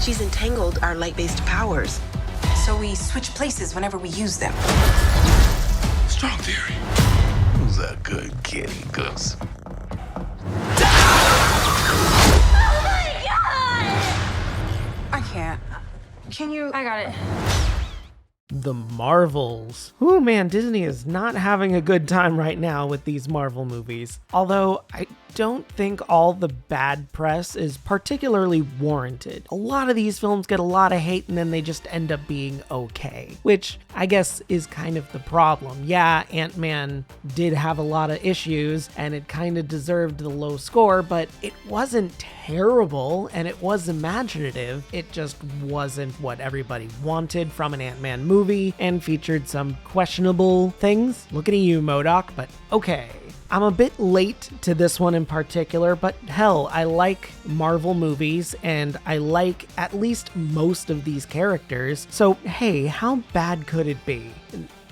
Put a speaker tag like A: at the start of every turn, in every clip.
A: She's entangled our light-based powers.
B: So we switch places whenever we use them.
C: Strong theory. Who's a good kitty goose?
B: I can't. Can you?
D: I got it.
E: The Marvels. Ooh man, Disney is not having a good time right now with these Marvel movies. Although I don't think all the bad press is particularly warranted. A lot of these films get a lot of hate and then they just end up being okay, which I guess is kind of the problem. Yeah, Ant-Man did have a lot of issues and it kind of deserved the low score, but it wasn't terrible and it was imaginative. It just wasn't what everybody wanted from an Ant-Man movie and featured some questionable things. Looking at you, MODOK, but okay. I'm a bit late to this one in particular, but hell, I like Marvel movies and I like at least most of these characters, so hey, how bad could it be?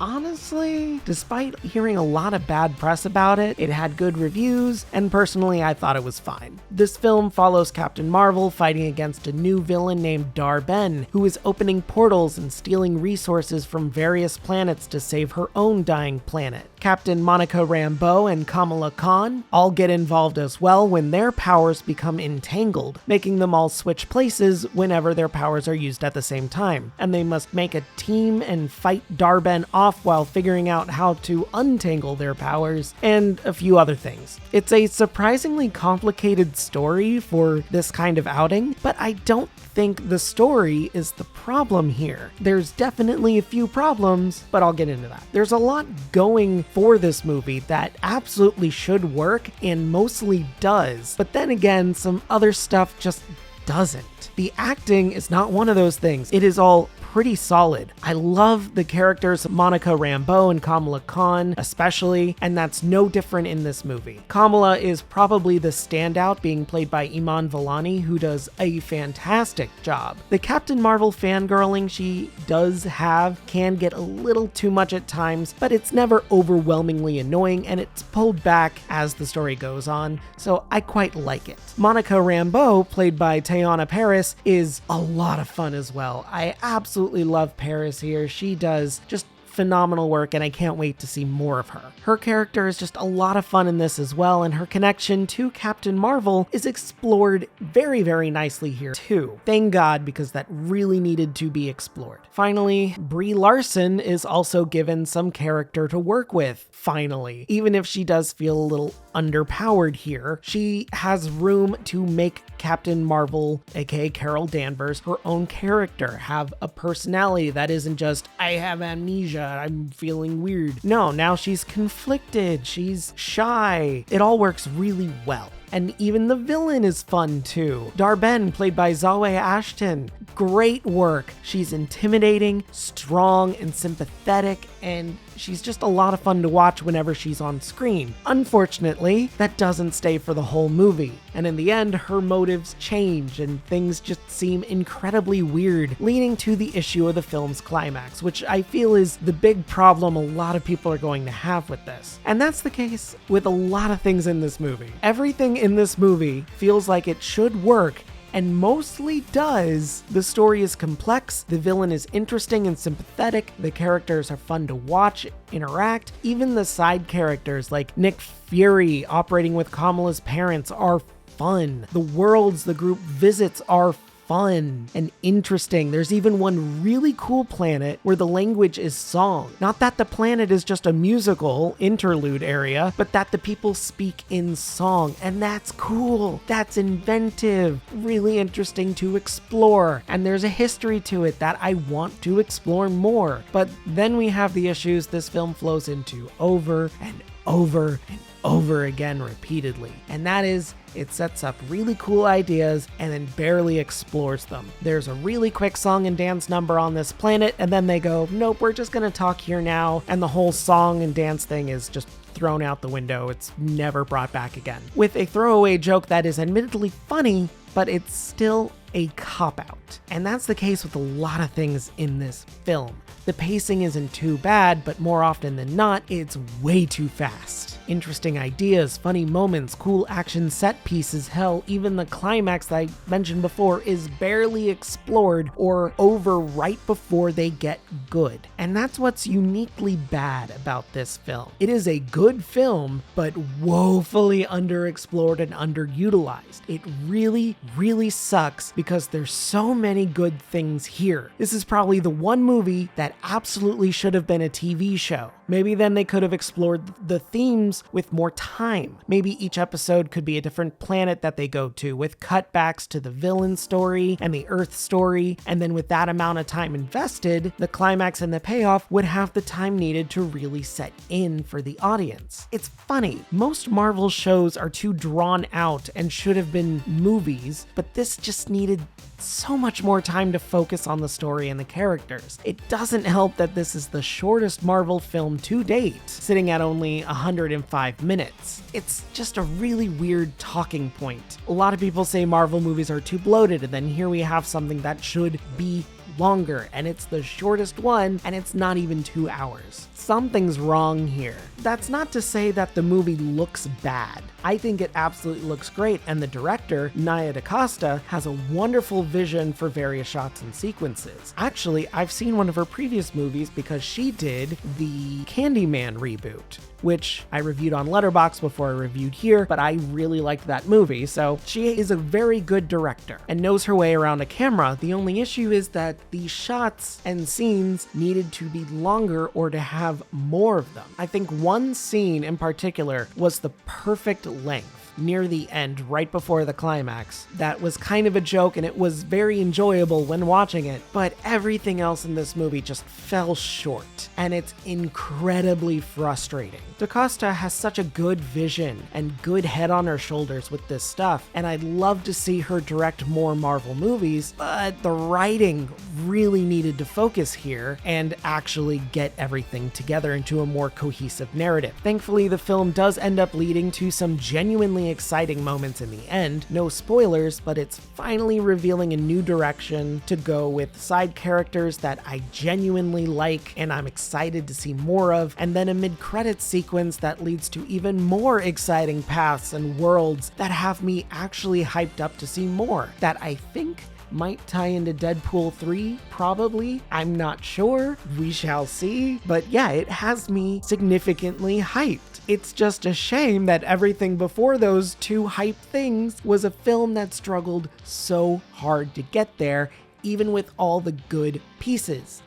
E: Honestly, despite hearing a lot of bad press about it, it had good reviews, and personally I thought it was fine. This film follows Captain Marvel fighting against a new villain named Dar-Benn, who is opening portals and stealing resources from various planets to save her own dying planet. Captain Monica Rambeau and Kamala Khan all get involved as well when their powers become entangled, making them all switch places whenever their powers are used at the same time, and they must make a team and fight Dar-Benn off while figuring out how to untangle their powers, and a few other things. It's a surprisingly complicated story for this kind of outing, but I don't think the story is the problem here. There's definitely a few problems, but I'll get into that. There's a lot going for this movie that absolutely should work and mostly does, but then again, some other stuff just doesn't. The acting is not one of those things. It is all pretty solid. I love the characters Monica Rambeau and Kamala Khan especially, and that's no different in this movie. Kamala is probably the standout, being played by Iman Vellani, who does a fantastic job. The Captain Marvel fangirling she does have can get a little too much at times, but it's never overwhelmingly annoying and it's pulled back as the story goes on, so I quite like it. Monica Rambeau, played by Teyonah Parris, is a lot of fun as well. I absolutely love Paris here. She does just phenomenal work and I can't wait to see more of her. Her character is just a lot of fun in this as well, and her connection to Captain Marvel is explored very, very nicely here too. Thank God, because that really needed to be explored. Finally, Brie Larson is also given some character to work with, finally. Even if she does feel a little underpowered here, she has room to make Captain Marvel, aka Carol Danvers, her own character, have a personality that isn't just, I have amnesia, I'm feeling weird. No, now she's conflicted, she's shy. It all works really well. And even the villain is fun too. Dar-Benn, played by Zawe Ashton. Great work. She's intimidating, strong, and sympathetic, and she's just a lot of fun to watch whenever she's on screen. Unfortunately, that doesn't stay for the whole movie, and in the end, her motives change and things just seem incredibly weird, leading to the issue of the film's climax, which I feel is the big problem a lot of people are going to have with this. And that's the case with a lot of things in this movie. Everything in this movie feels like it should work, and mostly does. The story is complex, the villain is interesting and sympathetic, the characters are fun to watch, interact, even the side characters like Nick Fury operating with Kamala's parents are fun. The worlds the group visits are fun and interesting. There's even one really cool planet where the language is song. Not that the planet is just a musical interlude area, but that the people speak in song, and that's cool. That's inventive, really interesting to explore, and there's a history to it that I want to explore more. But then we have the issues this film flows into over and over and over again repeatedly, and that is, it sets up really cool ideas and then barely explores them. There's a really quick song and dance number on this planet, and then they go, nope, we're just gonna talk here now, and the whole song and dance thing is just thrown out the window. It's never brought back again. With a throwaway joke that is admittedly funny, but it's still a cop-out. And that's the case with a lot of things in this film. The pacing isn't too bad, but more often than not, it's way too fast. Interesting ideas, funny moments, cool action set pieces, hell, even the climax that I mentioned before is barely explored or over right before they get good. And that's what's uniquely bad about this film. It is a good film, but woefully underexplored and underutilized. It really, really sucks because there's so many good things here. This is probably the one movie that absolutely should have been a TV show. Maybe then they could have explored the themes with more time. Maybe each episode could be a different planet that they go to, with cutbacks to the villain story and the Earth story, and then with that amount of time invested, the climax and the payoff would have the time needed to really set in for the audience. It's funny, most Marvel shows are too drawn out and should have been movies, but this just needed so much more time to focus on the story and the characters. It doesn't help that this is the shortest Marvel film to date, sitting at only 105 minutes. It's just a really weird talking point. A lot of people say Marvel movies are too bloated, and then here we have something that should be longer, and it's the shortest one, and it's not even 2 hours. Something's wrong here. That's not to say that the movie looks bad. I think it absolutely looks great, and the director, Nia DaCosta, has a wonderful vision for various shots and sequences. Actually, I've seen one of her previous movies because she did the Candyman reboot, which I reviewed on Letterboxd before I reviewed here, but I really liked that movie, so she is a very good director and knows her way around a camera. The only issue is that the shots and scenes needed to be longer or to have more of them. I think one scene in particular was the perfect length near the end, right before the climax. That was kind of a joke, and it was very enjoyable when watching it, but everything else in this movie just fell short, and it's incredibly frustrating. DaCosta has such a good vision and good head on her shoulders with this stuff, and I'd love to see her direct more Marvel movies, but the writing really needed to focus here and actually get everything together into a more cohesive narrative. Thankfully, the film does end up leading to some genuinely exciting moments in the end. No spoilers, but it's finally revealing a new direction to go with side characters that I genuinely like and I'm excited to see more of, and then a mid-credits sequence that leads to even more exciting paths and worlds that have me actually hyped up to see more, that I think might tie into Deadpool 3, probably. I'm not sure. We shall see. But yeah, it has me significantly hyped. It's just a shame that everything before those two hype things was a film that struggled so hard to get there, even with all the good pieces.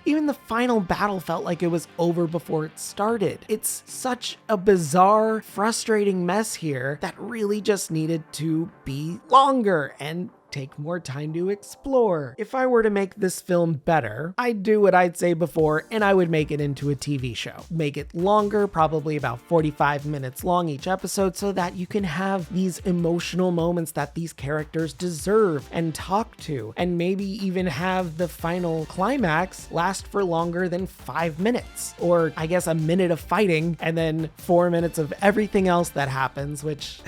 E: Even the final battle felt like it was over before it started. It's such a bizarre, frustrating mess here that really just needed to be longer and take more time to explore. If I were to make this film better, I'd do what I'd say before, and I would make it into a TV show. Make it longer, probably about 45 minutes long each episode, so that you can have these emotional moments that these characters deserve and talk to, and maybe even have the final climax last for longer than 5 minutes, or I guess a minute of fighting and then 4 minutes of everything else that happens, which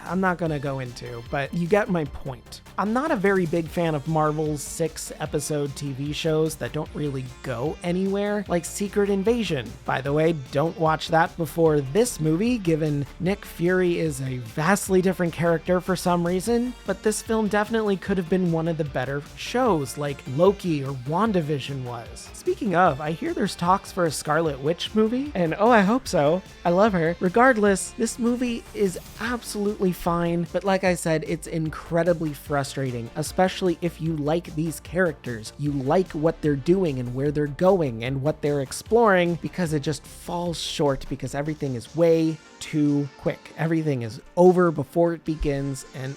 E: I'm not gonna go into, but you get my point. I'm not a very big fan of Marvel's 6-episode TV shows that don't really go anywhere, like Secret Invasion. By the way, don't watch that before this movie, given Nick Fury is a vastly different character for some reason, but this film definitely could have been one of the better shows, like Loki or WandaVision was. Speaking of, I hear there's talks for a Scarlet Witch movie, and oh, I hope so. I love her. Regardless, this movie is absolutely fine, but like I said, it's incredibly frustrating, especially if you like these characters. You like what they're doing and where they're going and what they're exploring, because it just falls short because everything is way too quick. Everything is over before it begins, and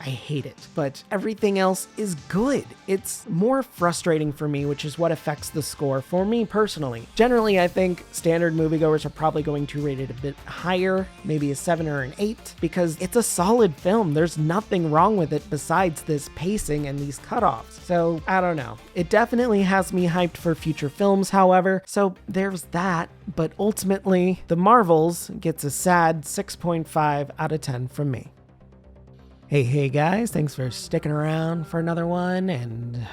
E: I hate it, but everything else is good. It's more frustrating for me, which is what affects the score for me personally. Generally, I think standard moviegoers are probably going to rate it a bit higher, maybe a 7 or an 8, because it's a solid film. There's nothing wrong with it besides this pacing and these cutoffs. So, I don't know. It definitely has me hyped for future films, however, so there's that. But ultimately, The Marvels gets a sad 6.5 out of 10 from me. Hey guys, thanks for sticking around for another one, and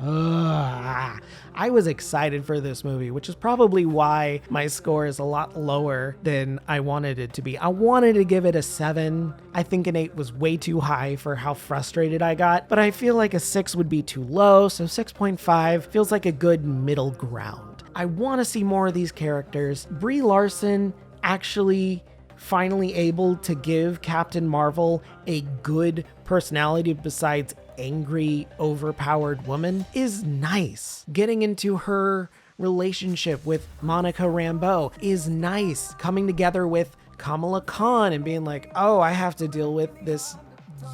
E: I was excited for this movie, which is probably why my score is a lot lower than I wanted it to be. I wanted to give it a 7. I think an 8 was way too high for how frustrated I got, but I feel like a 6 would be too low, so 6.5 feels like a good middle ground. I want to see more of these characters. Brie Larson actually finally able to give Captain Marvel a good personality besides angry, overpowered woman is nice. Getting into her relationship with Monica Rambeau is nice. Coming together with Kamala Khan and being like, oh, I have to deal with this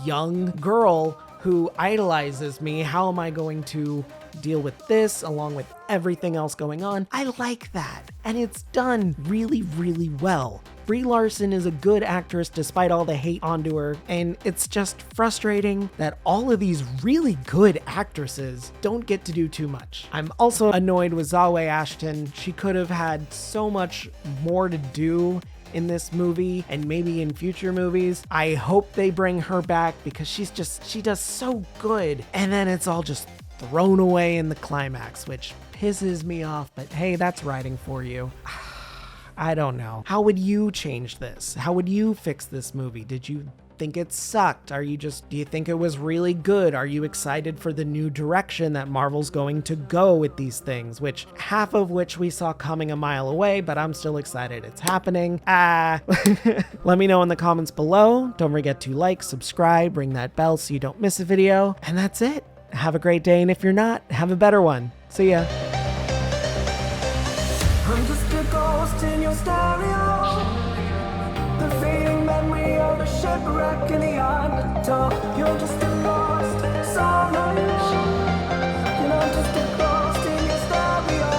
E: young girl who idolizes me. How am I going to deal with this along with everything else going on? I like that. And it's done really, really well. Brie Larson is a good actress despite all the hate onto her, and it's just frustrating that all of these really good actresses don't get to do too much. I'm also annoyed with Zawe Ashton. She could have had so much more to do in this movie and maybe in future movies. I hope they bring her back because she does so good, and then it's all just thrown away in the climax, which pisses me off, but hey, that's writing for you. I don't know. How would you change this? How would you fix this movie? Did you think it sucked? Do you think it was really good? Are you excited for the new direction that Marvel's going to go with these things, which half of which we saw coming a mile away, but I'm still excited it's happening. Let me know in the comments below. Don't forget to like, subscribe, ring that bell so you don't miss a video. And that's it. Have a great day, and if you're not, have a better one. See ya.
D: I'm just a ghost in your stereo. The fading memory of a shipwreck in the undertow. You're just a lost soul. And I'm just a ghost in your stereo.